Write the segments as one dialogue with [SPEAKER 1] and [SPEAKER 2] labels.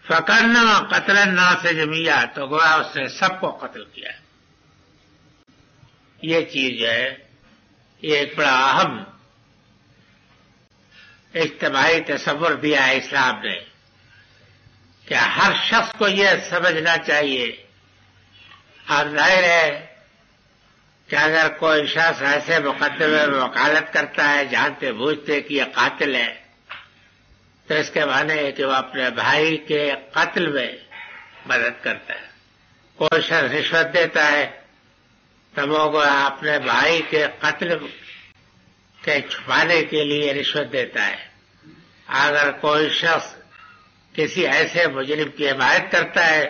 [SPEAKER 1] فکرنا قتل الناس جميعا، تو گویا اس نے سب کو قتل کیا. یہ چیز جو ہے یہ ایک بڑا اہم اجتماعی تصور دیا ہے اسلام نے کہ ہر شخص کو یہ سمجھنا چاہیے. اور ظاہر ہے کہ اگر کوئی شخص ایسے مقدمے میں وکالت کرتا ہے جانتے بوجھتے کہ یہ قاتل ہے، تو اس کے معنی ہے کہ وہ اپنے بھائی کے قتل میں مدد کرتا ہے. کوئی شخص رشوت دیتا ہے تو وہ اپنے بھائی کے قتل کے چھپانے کے لیے رشوت دیتا ہے. اگر کوئی شخص کسی ایسے مجرم کی حمایت کرتا ہے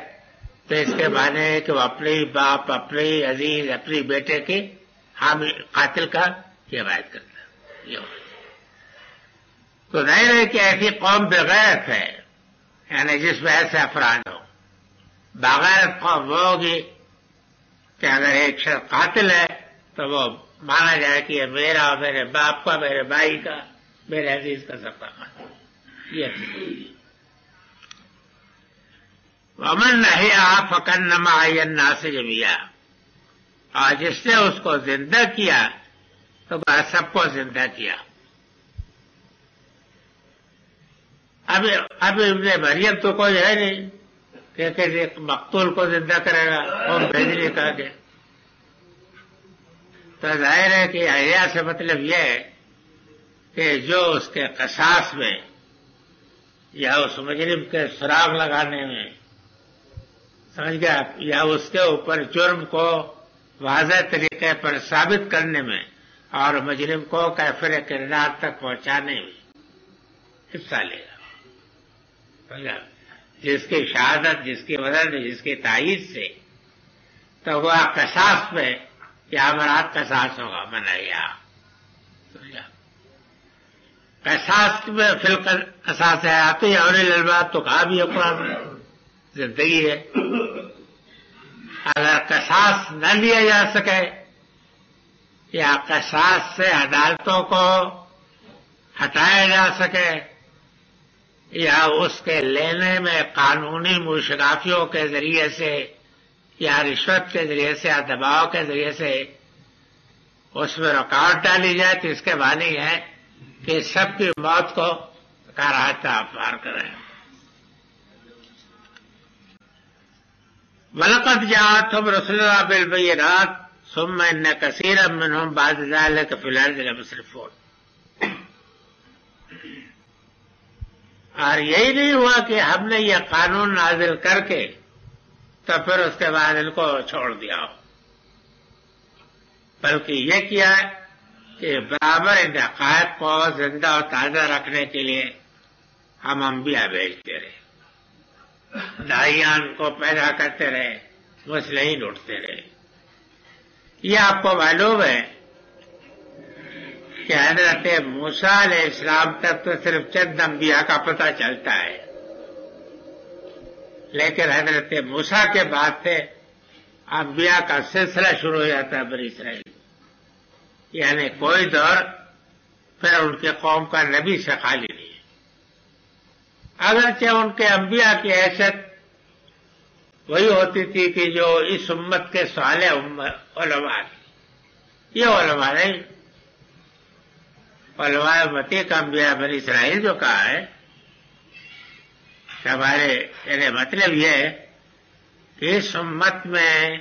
[SPEAKER 1] تو اس کے معنی ہے کہ وہ اپنے باپ، اپنے عزیز، اپنے بیٹے کے قاتل کا حمایت کرتا ہے. تو ظاہر ہے کہ ایسی قوم بغیرت ہے، یعنی جس میں ایسے افراد ہوں. بغیرت قوم وہ ہوگی کہ اگر ایک شخص قاتل ہے تو وہ مانا جائے کہ یہ میرا، میرے باپ کا، میرے بھائی کا، میرے عزیز کا سب کا قاتل. یہ ومن نحیا فکانما احیا الناس جميعا، اور جس نے اس کو زندہ کیا تو بس سب کو زندہ کیا. اب ابن مریم تو کوئی ہے نہیں کہ کسی مقتول کو زندہ کرے گا، قوم بھیجنے کا کہ. تو ظاہر ہے کہ احیا سے مطلب یہ ہے کہ جو اس کے قصاص میں یا اس مجرم کے سراغ لگانے میں، سمجھ گیا، یا اس کے اوپر جرم کو واضح طریقے پر ثابت کرنے میں اور مجرم کو کافر کردار تک پہنچانے میں حصہ لے گا. جس کی شہادت، جس کی مدد، جس کی تائید سے تو وہ قصاص میں یا امرات قصاص ہوگا. منایا قصاص میں فی القصاص ہے آتے یا اولی الالباب تو کہا بھی ہے قرآن میں زندگی ہے. اگر قصاص نہ لیا جا سکے یا قصاص سے عدالتوں کو ہٹایا جا سکے یا اس کے لینے میں قانونی مشرافیوں کے ذریعے سے یا رشوت کے ذریعے سے یا دباؤ کے ذریعے سے اس میں رکاوٹ ڈالی جائے تو اس کے معنی ہے کہ سب کی موت کو کا راستہ پار کریں. وَلَقَدْ جَاءَتْهُمْ رُسُلُنَا بِالْبَيِّنَاتِ ثُمَّ إِنَّ كَثِيرًا مِّنْهُمْ بَعْدَ ذَلِكَ فِي الْأَرْضِ لَمُسْرِفُونَ. اور یہی نہیں ہوا کہ ہم نے یہ قانون نازل کر کے تو پھر اس کے بعد ان کو چھوڑ دیا ہو، بلکہ یہ کیا ہے کہ برابر ان حقائق کو زندہ اور تازہ رکھنے کے لیے ہم انبیاء بھیجتے رہے، داعیان کو پیدا کرتے رہے، مصلحین اٹھتے رہے. یہ آپ کو معلوم ہے کہ حضرت موسیٰ علیہ السلام تک تو صرف چند انبیاء کا پتہ چلتا ہے، لیکن حضرت موسیٰ کے بعد سے انبیاء کا سلسلہ شروع ہو جاتا ہے بنی اسرائیل. یعنی کوئی دور پھر ان کے قوم کا نبی سے خالی نہیں ہے، اگرچہ ان کے انبیاء کی حیثیت وہی ہوتی تھی کہ جو اس امت کے صالح علماء تھے. یہ علماء نہیں، علماء امتی کا انبیاء بنی اسرائیل جو کہا ہے کہ ہمارے یعنی مطلب یہ ہے کہ اس امت میں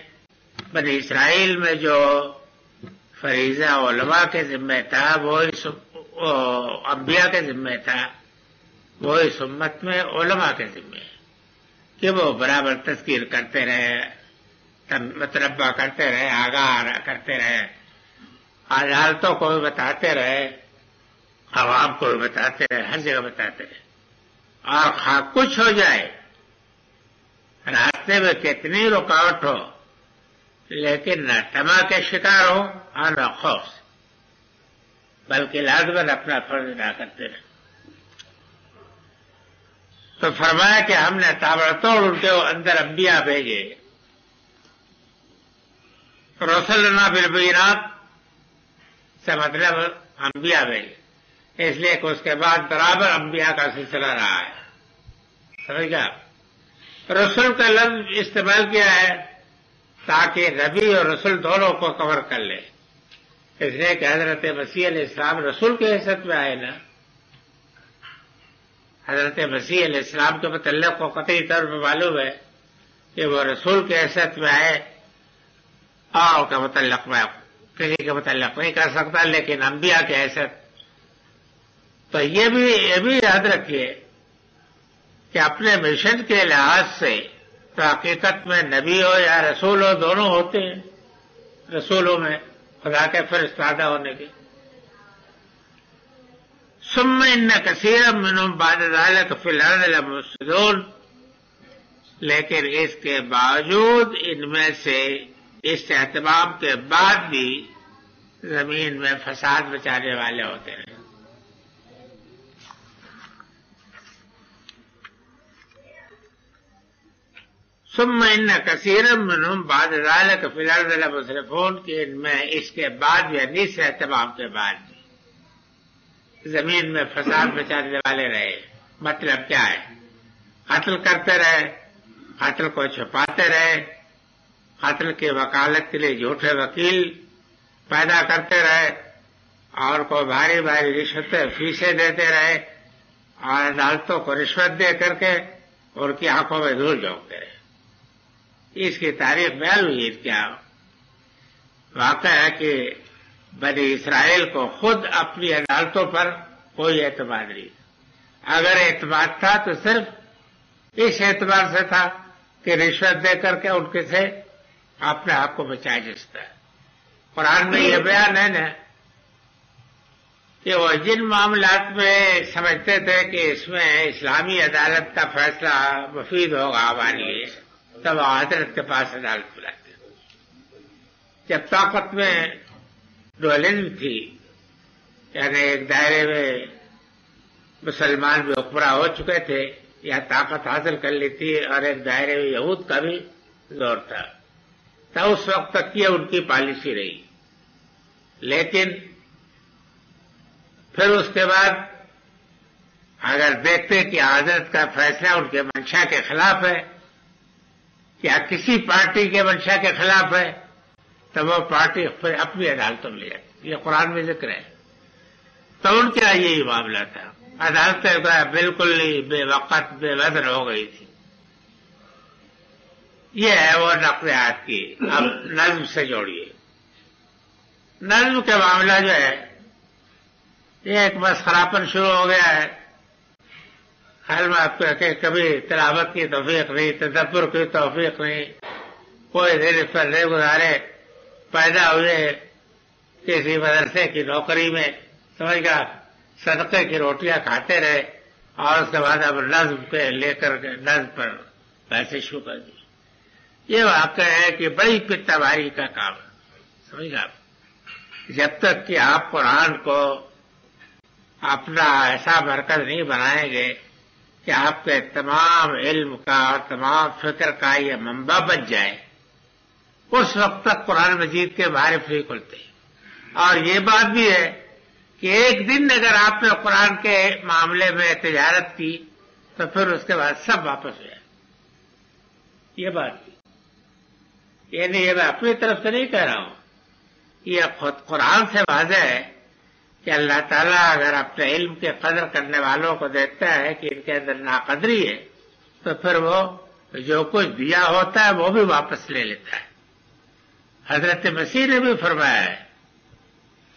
[SPEAKER 1] بنی اسرائیل میں جو فریضہ علماء کے ذمہ تھا وہ انبیاء کے ذمہ تھا، وہ اس امت میں علماء کے ذمہ ہے کہ وہ برابر تذکیر کرتے رہے، متربع کرتے رہے، آگاہ کرتے رہے، عدالتوں کو بھی بتاتے رہے، عوام کو بھی بتاتے رہے، ہر جگہ بتاتے رہے. اور خواہ کچھ ہو جائے، راستے میں کتنی رکاوٹ ہو، لیکن نہ طمع کے شکار ہو اور نہ خوف، بلکہ لازماً اپنا فرض ادا کرتے رہے. تو فرمایا کہ ہم نے تابڑتوڑ ان کے اندر انبیاء بھیجے. رسلنا بالبینات سے مطلب انبیاء بھیجے، اس لیے کہ اس کے بعد برابر انبیاء کا سلسلہ رہا ہے. سمجھ گیا؟ رسول کا لفظ استعمال کیا ہے تاکہ نبی اور رسول دونوں کو کور کر لے، اس لیے کہ حضرت مسیح علیہ السلام رسول کے حیثیت میں آئے نا. حضرت مسیح علیہ السلام کے متعلق کو قطعی طور پر معلوم ہے کہ وہ رسول کے حیثیت میں آئے، اور کے متعلق میں کسی کے متعلق نہیں کر سکتا، لیکن انبیاء کے حیثیت. تو یہ بھی یاد رکھیے کہ اپنے مشن کے لحاظ سے تو حقیقت میں نبی ہو یا رسول ہو دونوں ہوتے ہیں، رسولوں میں خدا کے فرستادہ ہونے کے. ثم ان کثیرا منهم بعد ذلك فی الارض لمفسدون، لیکن اس کے باوجود ان میں سے اس اہتمام کے بعد بھی زمین میں فساد مچانے والے ہوتے ہیں. ثم ان کثیرا منهم بعد ذلك فی الارض لمسرفون، کہ ان میں اس کے بعد بھی یعنی اس اہتمام کے بعد بھی زمین میں فساد مچانے والے رہے. مطلب کیا ہے؟ قتل کرتے رہے، قتل کو چھپاتے رہے، قتل کی وکالت کے لیے جھوٹے وکیل پیدا کرتے رہے، اور کو بھاری بھاری رشوتیں فیسیں دیتے رہے، اور عدالتوں کو رشوت دے کر کے ان کی آنکھوں میں دھول جھونکتے رہے. اس کی تاریخ بیان ہوئی. کیا واقعہ ہے کہ بنی اسرائیل کو خود اپنی عدالتوں پر کوئی اعتماد نہیں. اگر اعتماد تھا تو صرف اس اعتبار سے تھا کہ رشوت دے کر کے ان کے سے اپنے آپ کو بچایا جاتا ہے. قرآن میں یہ بیان ہے نا کہ وہ جن معاملات میں سمجھتے تھے کہ اس میں اسلامی عدالت کا فیصلہ مفید ہوگا ہمارے لیے، تب حضرت کے پاس عدالت بلاتے. جب طاقت میں ڈوئلزم تھی، یعنی ایک دائرے میں مسلمان بھی حکمراں ہو چکے تھے یا طاقت حاصل کر لی تھی، اور ایک دائرے میں یہود کا بھی زور تھا، تو اس وقت تک یہ ان کی پالیسی رہی. لیکن پھر اس کے بعد اگر دیکھتے کہ حضرت کا فیصلہ ان کے منشا کے خلاف ہے یا کسی پارٹی کے منشا کے خلاف ہے، تو وہ پارٹی پھر اپنی عدالتوں میں لے جاتی. یہ قرآن میں ذکر ہے. تو ان کا یہی معاملہ تھا. عدالتیں بالکل ہی بے وقت بے وزن ہو گئی تھی. یہ ہے وہ نقلیات کی. اب نظم سے جوڑیے. نظم کا معاملہ جو ہے یہ ایک مسخراپن شروع ہو گیا ہے. حال میں آپ کو کہ کبھی تلاوت کی توفیق نہیں، تدبر کی توفیق نہیں، کوئی دیر پر نہیں گزارے، پیدا ہوئے کسی مدرسے کی نوکری میں، سمجھ گیا صدقے کی روٹیاں کھاتے رہے، اور اس کے بعد اب نظم پہ لے کر کے نظم پر پیسے شروع کر دیے. یہ واقعہ ہے کہ بڑی پتہ کا کام ہے. سمجھ گیا جب تک کہ آپ قرآن کو اپنا ایسا مرکز نہیں بنائیں گے کہ آپ کے تمام علم کا اور تمام فکر کا یہ منبع بن جائے، اس وقت تک قرآن مجید کے معارف نہیں کھلتے. اور یہ بات بھی ہے کہ ایک دن اگر آپ نے قرآن کے معاملے میں تجارت کی تو پھر اس کے بعد سب واپس ہو جائے. یہ بات بھی یعنی یہ میں اپنی طرف سے نہیں کہہ رہا ہوں، یہ خود قرآن سے واضح ہے کہ اللہ تعالیٰ اگر اپنے علم کے قدر کرنے والوں کو دیکھتا ہے کہ ان کے اندر ناقدری ہے تو پھر وہ جو کچھ دیا ہوتا ہے وہ بھی واپس لے لیتا ہے. حضرت مسیح نے بھی فرمایا ہے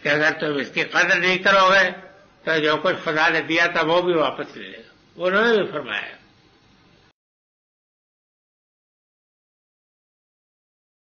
[SPEAKER 1] کہ اگر تم اس کی قدر نہیں کرو گے تو جو کچھ خدا نے دیا تھا وہ بھی واپس لے لے گا. انہوں نے بھی فرمایا